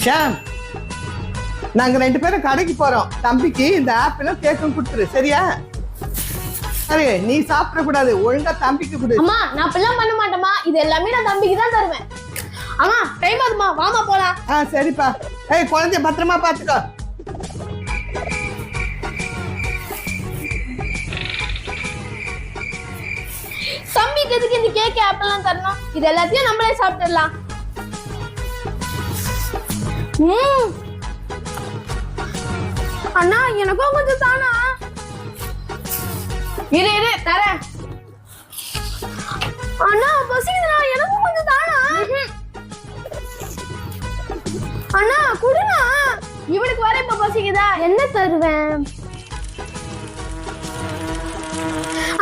ஷாம், நாங்க 2 பேரும் கடைக்கு போறோம். தம்பிக்கு இந்த ஆப்பிளும் கேக்கும் கொடுத்துரு, சரியா? சரி, நீ சாப்பிட கூடாது, ஒழுங்கா தம்பிக்கு கொடு. அம்மா, நான் அப்பெல்லாம் பண்ண மாட்டேமா. இது எல்லாமே நான் தம்பிக்கு தான் தருவேன். அம்மா, டைம் ஆகுதுமா, வாமா போலாம். சரிப்பா. ஏய், குழந்தைய பத்திரமா பாத்துக்கோ. தம்பிக்கு எதுக்கு இந்த கேக் ஆப்பிள்லாம் தரணும்? இது எல்லாத்தையும் நம்மளே சாப்பிட்டுடலாம். அண்ணா, எனக்கும் கொஞ்சம் தானா? இரு தரேன். அண்ணா, பசிக்குதுண்ணா, எனக்கும் கொஞ்சம் தானா? அண்ணா, குடுண்ணா. இவனுக்கு வர இப்ப பசிக்குதா? என்ன தருவேன்?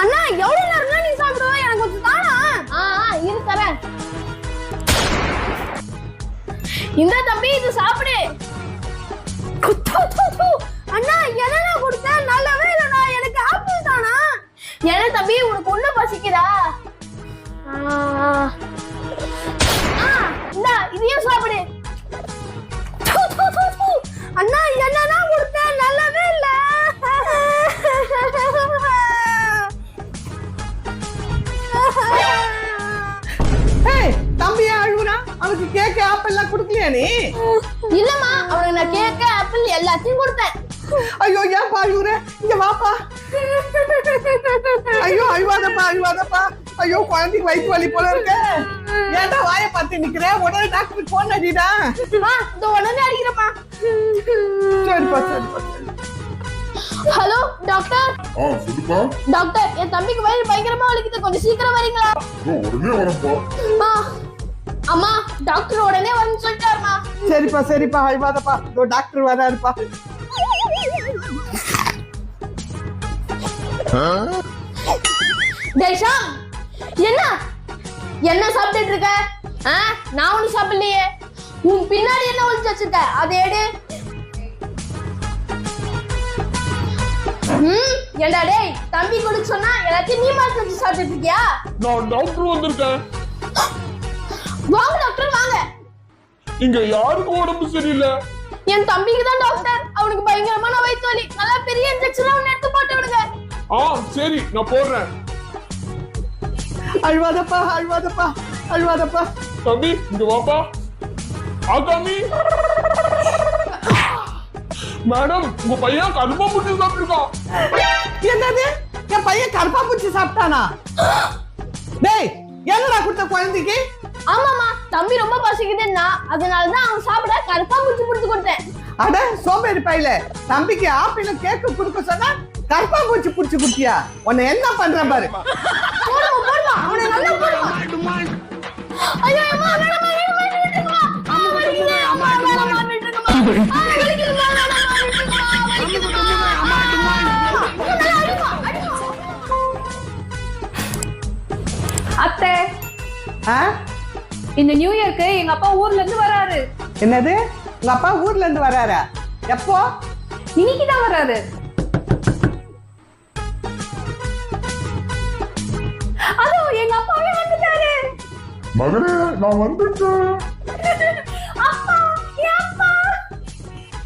அண்ணா, எவ்வளவு நேரம் நீ சாப்பிடுவ? எனக்கு கொஞ்சம் தானா? இரு தரேன். இந்த தம்பி, இது சாப்பிடு. அண்ணா, என்னடா கொடுத்த? நல்லாவே இல்லடா. எனக்கு ஆப்பிள் தானா? என்ன தம்பி, உனக்கு ஒண்ணு பசிக்குதா? இந்தா, இதையும் சாப்பிடு. அண்ணா, என்னடா கொடுத்த? நல்லாவே இல்ல. தம்பியா அழுகுறான், அவனுக்கு கேக் ஆப்பிள் எல்லாம் கொடுக்கலையா நீ? இல்லம்மா, அவனுக்கு நான் கேக் ஆப்பிள் எல்லாத்தையும் கொடுத்தேன். ஐயோ, ஏன்பா அழுகுற? இங்க வாப்பா. ஐயோ, அழுவாதப்பா. ஐயோ, குழந்தைக்கு வயிற்று வலி போல இருக்கு. ஏன்டா வாயை பார்த்து நிக்கிற? உடனே டாக்டருக்கு போன் அடிடா. இந்த உடனே அடிக்கிறப்பா. சரிப்பா. Hello doctor. சொல்லுப்பா. டாக்டர், என் தம்பிக்கு வயிறு பயங்கரமா வலிக்குது, கொஞ்சம் சீக்கிரம் வரீங்களா? உடனே வரேன்ப்பா. அம்மா, டாக்டர் உடனே வந்து சொல்லிட்டாருமா. சரிப்பா, அழுவாதப்பா. டாக்டர் வராருப்பா. டேஷாம், என்ன சாப்பிட்டுட்டு இருக்க? நான் ஒண்ணு சாப்பிடலையே. உன் பின்னாடி என்ன ஒளிச்சு வச்சிருக்க? அதை எடு. ஏண்டா டேய், தம்பி கொடுக்க சொன்னா எல்லாத்தையும் நீ மாத்தி வச்சு சாப்பிட்டு இருக்கியா? நான் டாக்டர் வந்திருக்கேன். வாங்க டாக்டர், வாங்க. இங்க யாருக்கு உடம்பு சரியில்லை? என் தம்பிக்கு தான் டாக்டர். அவனுக்கு பயங்கரமான வயிற்று வலி. நல்லா பெரிய இன்ஜெக்ஷன் ஒன்னு எடுத்து போட்டு விடுங்க. சரி, நான் போடுறேன். அழுவாதப்பா. தம்பி, இங்க வாப்பா. தம்பி. மேடம், உங்க பையன் கருப்பா பூச்சி சாப்பிட்டுருக்கான். என்னது? என் பையன் கருப்பா பூச்சி சாப்பிட்டானா? டேய், என்னடா கொடுத்த குழந்தைக்கு? ஆமாமா, தம்பி ரொம்ப பசிக்குதுன்னா அதனாலதான் அவன் சாப்பிட கருப்பா பூச்சி புடிச்சு கொடுத்தேன். அட சோம்பேறி பையல, தம்பிக்கு ஆப்பிளும் கேக்கும் கொடுக்க சொன்னா கருப்பா பூச்சி புடிச்சு குட்டியா? உன்னை என்ன பண்ற பாரு. போடுமா, அவனை நல்லா போடுமா. ஐயோ அம்மா, வேணாமா, விட்டுருமா. அம்மா, வேணாமா, விட்டுருமா. வலிக்குதுமா, வேணாமா, விட்டுருமா. அத்தை, இந்த நியூ இயர்க்கு எங்க அப்பா ஊர்ல இருந்து வராரு. என்னது? உங்க அப்பா ஊர்ல இருந்து வராரா? எப்போ? இன்னைக்குதான் வராரு. அதோ எங்க அப்பாவே வந்துட்டாரு. மகனே, நான் வந்துட்டேன். அப்பா, என் அப்பா.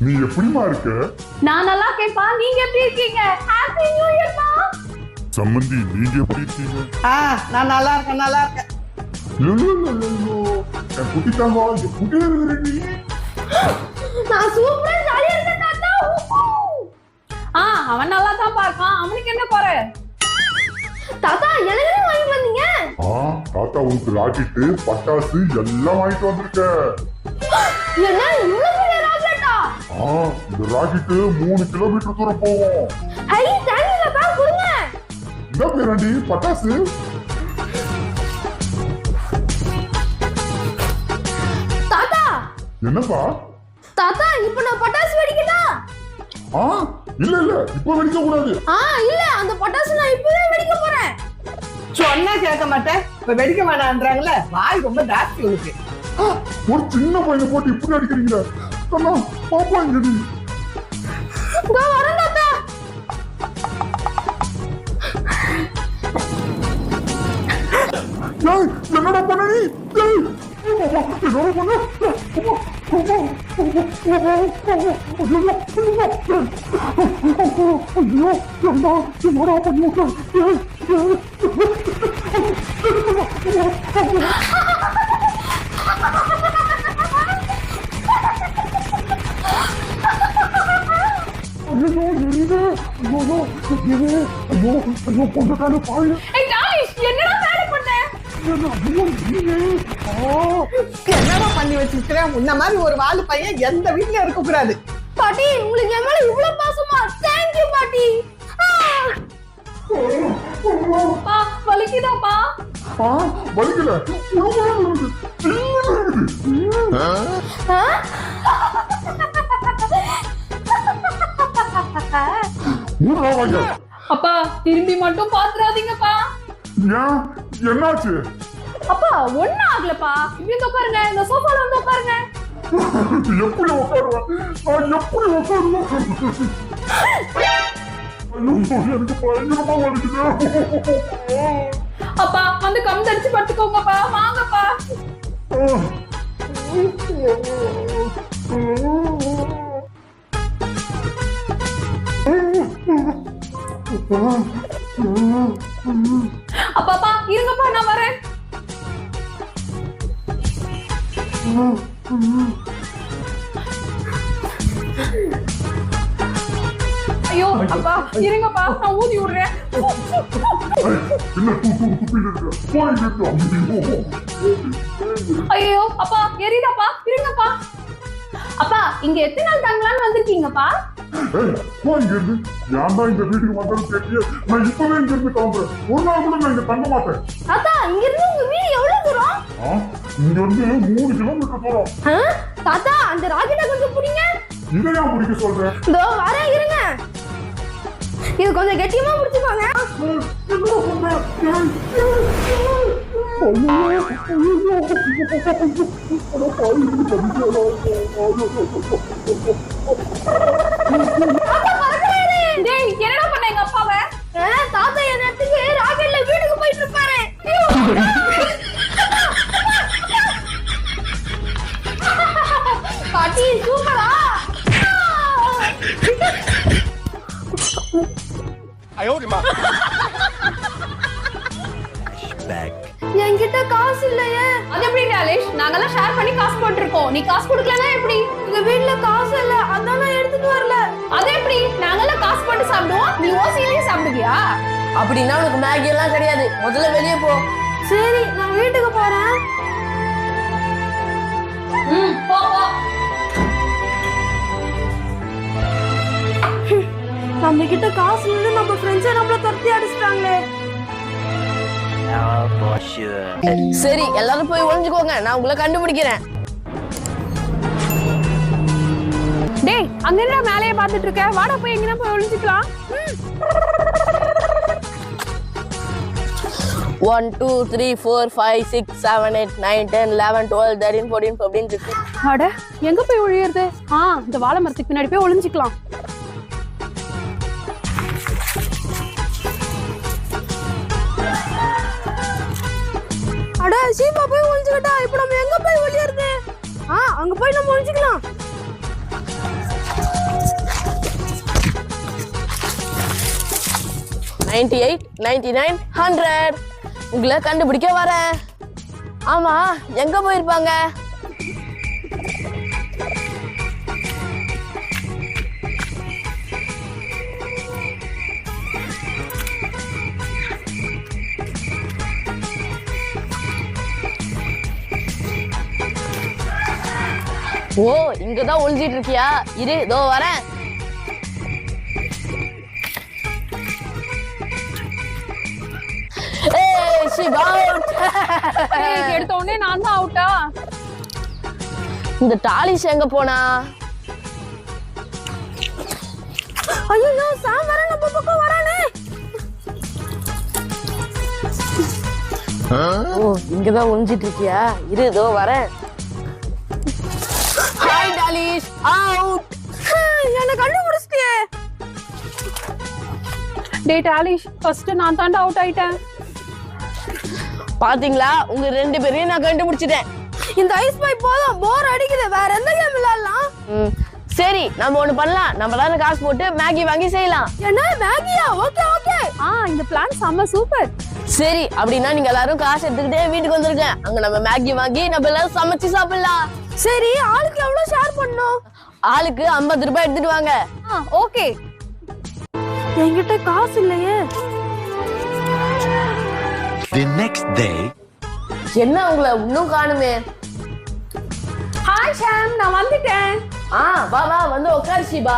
நீ எப்படிமா இருக்க? நான் நல்லா இருக்கேன்ப்பா, நீங்க எப்படி இருக்கீங்க? ஹாப்பி நியூ இயர்ப்பா. சம்பந்தி, நீங்க எப்படி இருக்கீங்க? நான் நல்லா இருக்கேன். என் குட்டி தாங்க, எப்படி இருக்கிற நீ? நான் சூப்பரா ஜாலியா இருக்கேன் தாத்தா. அவன் நல்லா தான் பார்க்கான். அவனுக்கு என்ன குறை? தாத்தா, எனக்கு வாங்கி வந்தீங்க? தாத்தா உனக்கு ராக்கெட்டு, பட்டாசு எல்லாம் வாங்கிட்டு வந்திருக்க. என்ன இவ்வளவு பெரிய ராக்கெட்டா? இந்த ராக்கெட்டு 3 கிலோமீட்டர் தூரம் போகும். ஐ, தேங்க்ஸ் தாத்தா, கொடுங்க. என்ன பேராண்டி பட்டாசு? தாத்தா. என்னப்பா? தாத்தா, இப்போ நான் பட்டாசு வெடிக்கட்டா? இல்ல இப்ப வெடிக்க கூடாது. இல்ல, அந்த பட்டாசு நான் இப்பவே வெடிக்க போறேன். சொன்னா கேட்க மாட்டேன். இப்ப வெடிக்க வேணான்றாங்கல்ல, வாய் ரொம்ப ஜாஸ்தி உனக்கு. ஒரு சின்ன பையனை போட்டு இப்படி அடிக்கிறீங்க. பாப்பா இங்கடி. வரேன் தாத்தா. ஏய் என்னடா பண்ண நீ? என்னடா பண்ண? என்னடா வேலை பண்ண? என்னடா பண்ணி வச்சிருக்கிறேன்? உன்ன மாதிரி ஒரு வாலு பையன் எந்த வீட்லயும் இருக்க கூடாது. பாட்டி உங்களுக்கு என் மேல இவ்வளவு பாசமா? தேங்க்யூ பாட்டி. பா வலிக்குதாப்பா? வலிக்கல. அப்பா திரும்பி மட்டும் பாத்துறாதீங்கப்பா. ஏன் என்னாச்சு? அப்பா ஒண்ணும் ஆகலப்பா. இப்படி வந்து உட்காருங்க, இந்த சோஃபால வந்து உட்காருங்க. எப்படி உட்காருவேன்? நான் எப்படி உட்காருவேன்? எனக்கு பயங்கரமா வலிக்குது. அப்பா வந்து கம்தடிச்சு படுத்துக்கோங்கப்பா. வாங்கப்பா. அப்பாப்பா இருங்கப்பா, நான் வரேன். ஐயோ அப்பா இருங்கப்பா, நான் ஊதி விடுறேன். ஐயோ அப்பா எரியுதாப்பா, இருங்கப்பா. அப்பா இங்க எத்தனை நாள் தங்கலான்னு வந்திருக்கீங்கப்பா? இந்த வீட்டுக்கு வந்தாலும் தெரிய நான் இப்பவே இங்க இருந்து கிளம்புறேன். ஒரு நாள் கூட நான் இங்க தங்க மாட்டேன். தாத்தா இங்க இருந்து உங்க வீடு எவ்வளவு தூரம்? இங்க இருந்து 3 கிலோமீட்டர் தூரம். தாத்தா அந்த ராக்கெட்டை கொஞ்சம் பிடிங்க. இதையா பிடிக்க சொல்றேன்? இதோ வரேன் இருங்க. இது கொஞ்சம் கெட்டியமா பிடிச்சுக்கோங்க. என்னடா பண்ண எங்க அப்பாவை? தாத்தா என் இடத்துக்கு ராக்கெட்ல வீட்டுக்கு போயிட்டு இருப்பாரு. பாட்டி சூப்பரா. என்கிட்ட காசு இல்லையே. அது எப்படி ராலேஷ்? நாங்கெல்லாம் ஷேர் பண்ணி காசு போட்டுருக்கோம். நீ காசு கொடுக்கலன்னா எப்படி? எங்க வீட்ல காசு இல்ல, அதான் நான் எடுத்துட்டு வரல. அது எப்படி? நாங்கெல்லாம் காசு போட்டு சாப்பிடுவோம், நீ ஓசியிலேயே சாப்பிடுவியா? அப்படின்னா உனக்கு மேகி எல்லாம் கிடையாது. முதல்ல வெளியே போ. சரி நான் வீட்டுக்கு போறேன். போ போ. நம்ம கிட்ட காசு இல்ல, நம்ம ஃப்ரெண்ட்ஸே நம்மள துரத்தி அடிச்சிட்டாங்களே. சரி எல்லாரும் போய் ஒளிஞ்சுக்கோங்க, நான் உங்களை கண்டுபிடிக்கிறேன். டேய் அங்க என்ன மேலையே பாத்துட்டு இருக்க? வாடா போய் எங்கனா போய் ஒளிஞ்சுக்கலாம். 1 2 3 4 5 6 7 8 9 10 11 12 13 14 15 16. அட எங்க போய் ஒளியறது? இந்த வாழை மரத்துக்கு பின்னாடி போய் ஒளிஞ்சுக்கலாம். அட சீமா போய் ஒளிஞ்சுக்கிட்டா. இப்போ நம்ம எங்க போய் ஒளியறது? அங்க போய் நம்ம ஒளிஞ்சுக்கலாம். $98 $99 $100. உங்களை கண்டுபிடிக்க வரேன். ஆமா எங்க போயிருப்பாங்க? ஓ இங்கதான் ஒளிஞ்சிட்டு இருக்கியா? இரு இதோ வரேன். எடுத்த உடனே நான் தான் அவுட்டா? இந்த டாலிஷ் எங்க போனா? ஐயோ சாம் வர நம்ம பக்கம் வரானே. ஓ இங்கதான் ஒளிஞ்சிட்டு இருக்கியா? இரு இதோ வரேன். ஹாய் டாலிஷ், அவுட். என்ன கண்டுபிடிச்சிட்டியே. டேய் டாலிஷ், ஃபர்ஸ்ட் நான் தாண்டா அவுட் ஆயிட்டேன். பாத்தீங்களா உங்க 2 பேரையும் நான் கண்டுபிடிச்சிட்டேன். இந்த ஐஸ் பாய் போதும், போர் அடிக்குது. வேற எந்த கேம் விளையாடலாம்? சரி நம்ம ஒண்ணு பண்ணலாம். நம்ம எல்லாரும் காசு போட்டு மேகி வாங்கி செய்யலாம். என்ன மேகியா? Okay okay. இந்த பிளான் செம்ம சூப்பர். சரி அப்படின்னா நீங்க எல்லாரும் காசு எடுத்துக்கிட்டே வீட்டுக்கு வந்துருங்க. அங்க நம்ம மேகி வாங்கி நம்ம எல்லாரும் சமைச்சு சாப்பிடலாம். சரி, ஆளுக்கு எவ்வளவு ஷேர் பண்ணணும்? ஆளுக்கு 50 ரூபாய் எடுத்துட்டு வாங்க. ஓகே. என்கிட்ட காசு இல்லையே. The next day. என்ன உங்களை இன்னும் காணுமே? ஹாய் ஷாம், நான் வந்துட்டேன். வா வா வந்து உட்காரு ஷீபா.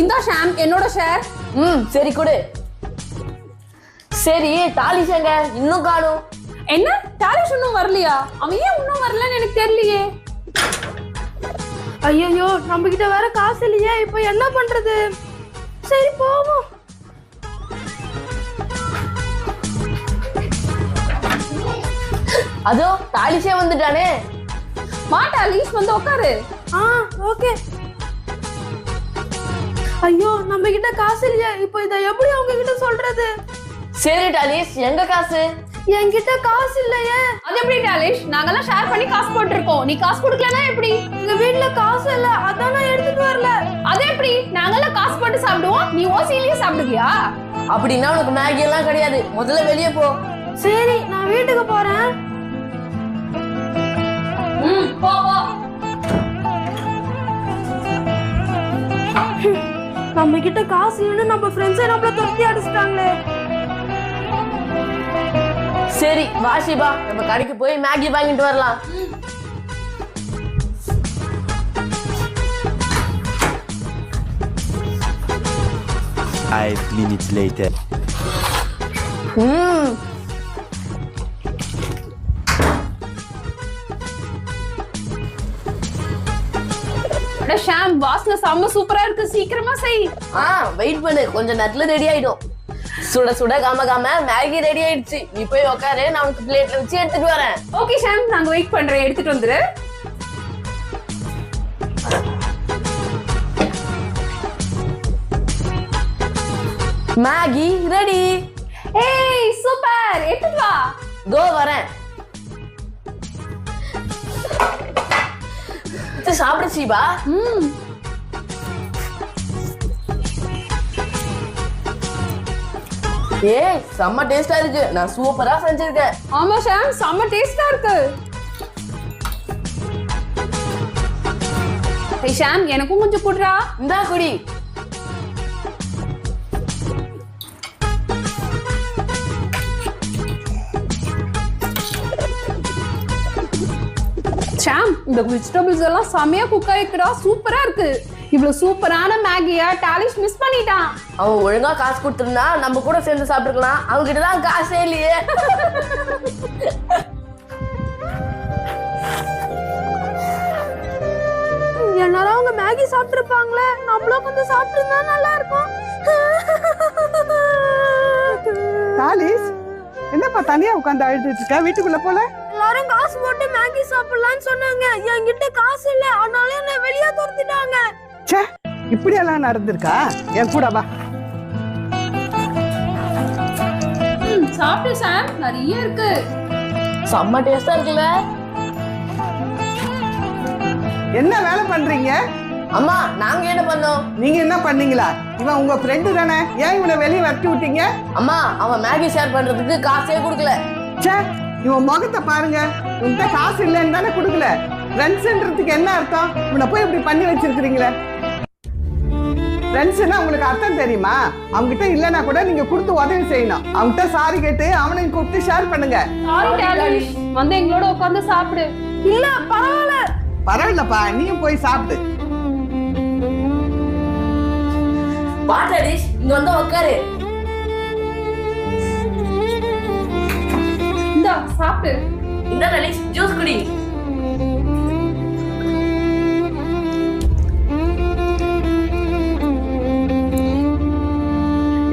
இந்தா ஷாம், என்னோட ஷேர். சரி கொடு. சரி தாலிஷங்க இன்னும் காணும். என்ன டாலிஷ் இன்னும் வரலையா? அவன் ஏன் இன்னும் வரலன்னு எனக்கு தெரியலையே. ஐயோ, நம்ம கிட்ட வேற காசு இல்லையே. இப்போ என்ன பண்றது? சரி போவோம். அதோ தாலிஷே வந்துட்டானே. டாலிஷ் வந்து உட்காரு. ஓகே. ஐயோ, நம்ம கிட்ட காசு இல்லையே. இப்போ இத எப்படி அவங்க கிட்ட சொல்றது? சரி டாலிஷ், எங்க காசு? என்கிட்ட காசு இல்லையே. அது எப்படி டாலிஷ்? நாங்கெல்லாம் ஷேர் பண்ணி காசு போட்டுருக்கோம். நீ காசு கொடுக்கலனா எப்படி? எங்க வீட்ல காசு இல்ல, அதான் நான் எடுத்துட்டு வரல. அது எப்படி? நாங்கெல்லாம் காசு போட்டு சாப்பிடுவோம், நீ ஓசியிலேயே சாப்பிடுவியா? அப்படின்னா உனக்கு மேகி எல்லாம் கிடையாது. முதல்ல வெளியே போ. சரி, நான் வீட்டுக்கு போறேன். போ போ. நம்ம கிட்ட காசு இல்லைன்னு நம்ம ஃப்ரெண்ட்ஸே நம்மள துரத்தி அடிச்சிட்டாங்களே. சரி வா ஷீபா, நம்ம கடைக்கு போய் மேகி வாங்கிட்டு வரலாம். Five minutes later. ஷாம், வாசனை செம்ம சூப்பரா இருக்கு. சீக்கிரமா செய். வெயிட் பண்ணு, கொஞ்சம் நேரத்துல ரெடி ஆயிடும். சுட சுட காம காம மேகி ரெடி ஆயிடுச்சு. நீ போய் உட்காரு, நான் உனக்கு பிளேட்ல வச்சு எடுத்துட்டு வரேன். ஓகே ஷாம், நாங்க வெயிட் பண்றேன். எடுத்துட்டு வந்துரு. Maggi ready. ஏய் சூப்பர், எடுத்துட்டு வா. தோ வரேன். சாப்பிடு ஷீபா. செம்ம டேஸ்டா இருக்கு. நான் சூப்பரா செஞ்சிருக்கேன். ஆமா ஷாம், செம்ம டேஸ்டா இருக்கு. ஏய் ஷாம், எனக்கும் கொஞ்சம் குடுறா. இந்தா குடி. ஷாம், இந்த வெஜிடபிள்ஸ் எல்லாம் செமையா குக் ஆயிருக்குடா. சூப்பரா இருக்கு. இவ்வளவு சூப்பரான மேகியா டாலிஷ் மிஸ் பண்ணிட்டான். அவன் ஒழுங்கா காசு கொடுத்திருந்தா நம்ம கூட சேர்ந்து சாப்பிட்டுக்கலாம். அவங்க கிட்டதான் காசே இல்லையே. எல்லாரும் அவங்க மேகி சாப்பிட்டுருப்பாங்களே, நம்மளும் கொஞ்சம் சாப்பிட்டுருந்தா நல்லா இருக்கும். தாலிஷ், என்னப்பா தனியா உட்காந்து அழுதுட்டு இருக்க? வீட்டுக்குள்ள போல. எல்லாரும் காசு போட்டு மேகி சாப்பிடலாம்னு சொன்னாங்க. என்கிட்ட காசு இல்ல, அதனால என்ன வெளியே துரத்திட்டாங்க. ச்சே, இப்படி எல்லாம் நடந்திருக்கா? என் கூட வா. சாப்பிடு ஷாம், நிறைய இருக்கு. செம்ம டேஸ்டா இருக்குல்ல? என்ன வேலை பண்றீங்க? அம்மா நாங்க என்ன பண்ணோம்? நீங்க என்ன பண்ணீங்களா? இவன் உங்க ஃப்ரெண்டு தானே, ஏன் இவனை வெளியே வரட்டி விட்டீங்க? அம்மா அவன் மேகி ஷேர் பண்றதுக்கு காசே கொடுக்கல. ச்சே, இவன் முகத்தை பாருங்க. உன்கிட்ட காசு இல்லைன்னு தானே கொடுக்கல. ஃப்ரெண்ட்ஸ்ன்றதுக்கு என்ன அர்த்தம்? இவனை போய் இப்படி பண்ணி வச்சிருக்கிறீங்களே. ஃப்ரெண்ட்ஸ்னா உங்களுக்கு அர்த்தம் தெரியுமா? அவங்ககிட்ட இல்லைன்னா கூட நீங்க கொடுத்து உதவி செய்யணும். அவங்ககிட்ட சாரி கேட்டு அவனையும் கூப்பிட்டு ஷேர் பண்ணுங்க. சாரி டாலிஷ், வந்து எங்களோட உட்கார்ந்து சாப்பிடு. இல்ல பரவாயில்ல. பரவாயில்லப்பா, நீயும் போய் சாப்பிடு. வா டாலிஷ், இங்க வந்து உட்காரு. இந்தா சாப்பிடு. இந்த டாலிஷ் ஜூஸ் குடி.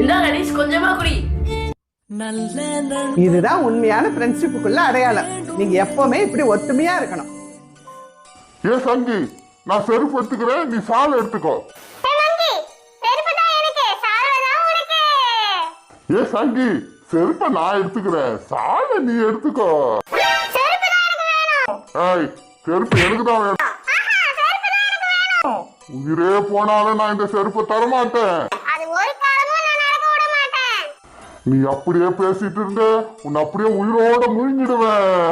இந்த டாலிஷ் கொஞ்சமா குடி. இதுதான் உண்மையான ஃப்ரெண்ட்ஷிப்புக்குள்ள அடையாளம். நீங்க எப்பவுமே இப்படி ஒத்துமையா இருக்கணும். ஏ சங்கி, நான் செருப்பு எடுத்துக்கிறேன், நீ சாலை எடுத்துக்கோ. ஏ சங்கி செருப்ப நான் எடுத்துக்கிறேன், சாலை நீ எடுத்துக்கோ. ஏய் செருப்பு எனக்கு தான் வேணும். உயிரே போனாலும் நான் இந்த செருப்பை தரமாட்டேன். நீ அப்படியே பேசிட்டு இருந்த உன்னை அப்படியே உயிரோட முழுங்கிடுவேன்.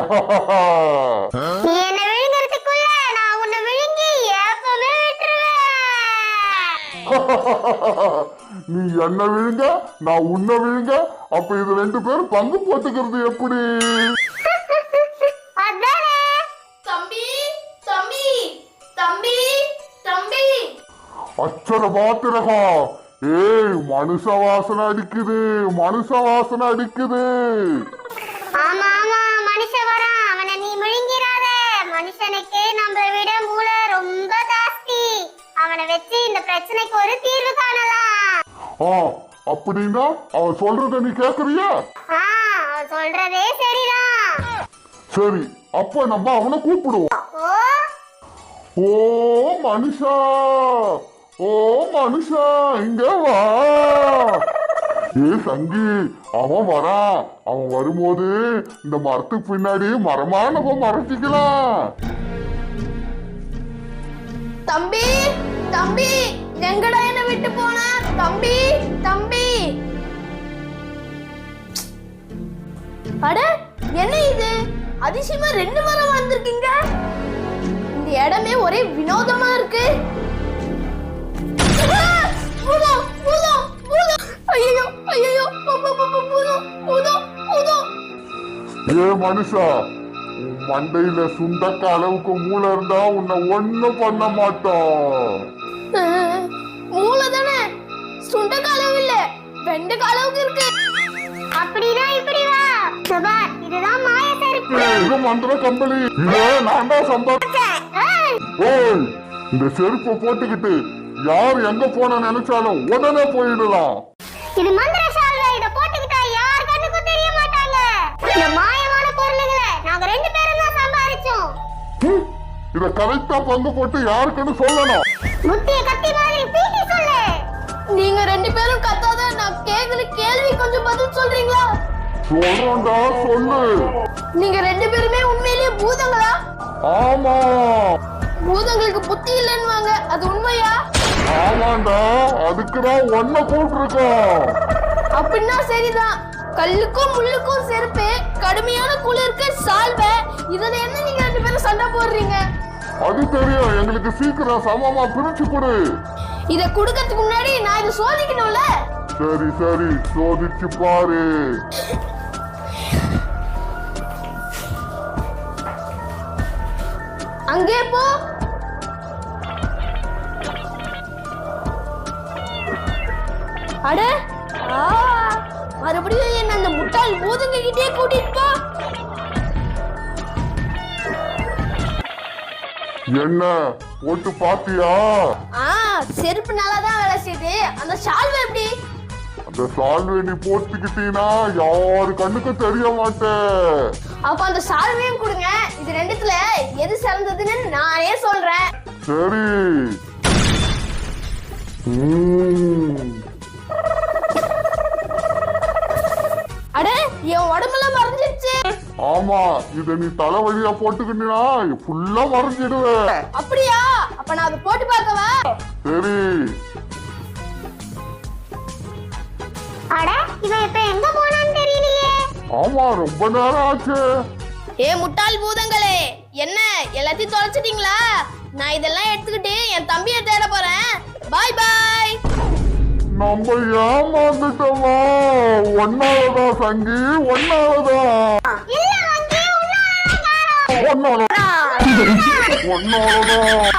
நீ என்ன விழுங்க நான் உன்னை விழுங்க, அப்ப இது 2 பேரும் பங்கு போட்டுக்கிறது எப்படி? அச்சர பாத்திரகம். ஏய் மனுஷ வாசனை அடிக்குது, மனுஷ வாசனை அடிக்குது. ஆமா ஆமா மனுஷன் வரான், அவனை நீ முழுங்கிறாத. மனுஷனுக்கு நம்ம விட மூளை ரொம்ப ஜாஸ்தி. அவனை வச்சு இந்த பிரச்சனைக்கு ஒரு தீர்வு காணலாம். அப்படின்னா அவன் சொல்றத நீ கேக்குறியா? அவன் சொல்றதே சரிதான். சரி அப்ப நம்ம அவனை கூப்பிடுவோம். ஓ மனுஷா, ஓ மனுஷா இங்க வா. ஏ சங்கி அவன் வரான். அவன் வரும்போது இந்த மரத்துக்கு பின்னாடி மரமா நம்ம மறைச்சிக்கலாம். தம்பி தம்பி எங்கடா என்ன விட்டு போன? தம்பி தம்பி. அட என்ன இது அதிசயமா 2 மரம் வந்திருக்கீங்க. இந்த இடமே ஒரே வினோதமா இருக்கு. ஏ மனுஷா, மண்டையில சுண்டக்க அளவுக்கு மூளை இருந்தா உன்னை ஒண்ணும் பண்ண மாட்டோம். மூளை தானே, சுண்டக்க அளவு இல்ல, வெண்டைக்காய் அளவுக்கு இருக்கு. அப்படின்னா இப்படி வா. சபா இதுதான் மாய செருப்பு. இது மந்திர கம்பளி. இதே நான் தான் சம்பாதிச்சேன். ஓய் இந்த செருப்பை போட்டுக்கிட்டு யார் எங்க போன நினைச்சாலும் உடனே போயிடலாம். இது மந்திர சால்வை. இத போட்டுக்கிட்டா யார் கண்ணுக்கும் தெரிய மாட்டாங்க. இந்த மாயமான பொருள்களை நாங்க 2 பேரும் தான் சம்பாதிச்சோம். இத கரெக்டா பங்கு போட்டு யாருக்குன்னு சொல்லணும். முத்திய கத்தி மாதிரி பீட்டி சொல்லு. நீங்க 2 பேரும் கத்தாத. நான் கேக்குற கேள்வி கொஞ்சம் பதில் சொல்றீங்களா? சொல்றோம்டா சொல்லு. நீங்க 2 பேருமே உண்மையிலேயே பூதங்களா? ஆமா. பூதங்களுக்கு புத்தி இல்லைன்னுவாங்க, அது உண்மையா? ஆமாண்டா, அதுக்குதான் ஒன்ன கூப்பிட்டுருக்கோம். அப்படின்னா சரிதான். கல்லுக்கும் முள்ளுக்கும் செருப்பு, கடுமையான குளிருக்கு சால்வை. இதுல என்ன நீங்க 2 பேரும் சண்டை போடுறீங்க? அது தெரியும் எங்களுக்கு, சீக்கிரம் சமமா பிரிச்சு கொடு. இத குடுக்கறதுக்கு முன்னாடி நான் இத சோதிக்கணும்ல. சரி சரி சோதிச்சு பாரு. அங்கே போ. அட மறுபடியும் என்ன அந்த முட்டாள் பூதங்க கிட்டே கூட்டிட்டு போ. என்ன போட்டு பாத்தியா? செருப்பு நல்லாதான் வேலை செய்யுது. அந்த சால்வை எப்படி? அந்த சால்வை நீ போட்டுக்கிட்டீனா யாரு கண்ணுக்கு தெரிய மாட்டேன். அப்ப அந்த சால்வையும் கொடுங்க. இது 2த்துல எது சிறந்ததுன்னு நானே சொல்றேன். சரி. அட என் உடம்பெல்லாம் மறைஞ்சிருச்சு. ஆமா, இத நீ தலைவலியா போட்டுக்கிட்டீனா ஃபுல்லா மறைஞ்சிடுவேன். அப்படியா? அப்ப நான் அதை போட்டு பார்க்கவா? சரி. அட இவன் இப்ப எங்க போனான்னு தெரியலையே. ஆமா, ரொம்ப நேரம் ஆச்சு. ஏ முட்டாள் பூதங்களே, என்ன எல்லாத்தையும் தொலைச்சிட்டீங்களா? நான் இதெல்லாம் எடுத்துக்கிட்டு என் தம்பியை தேட போறேன். பாய் பாய். நம்ம ஏமாந்துட்டோமா? ஒன்னாலதான் சங்கி, ஒன்னாலதான். இல்ல வங்கி உன்னாலதான். ஒன்னாலதான்.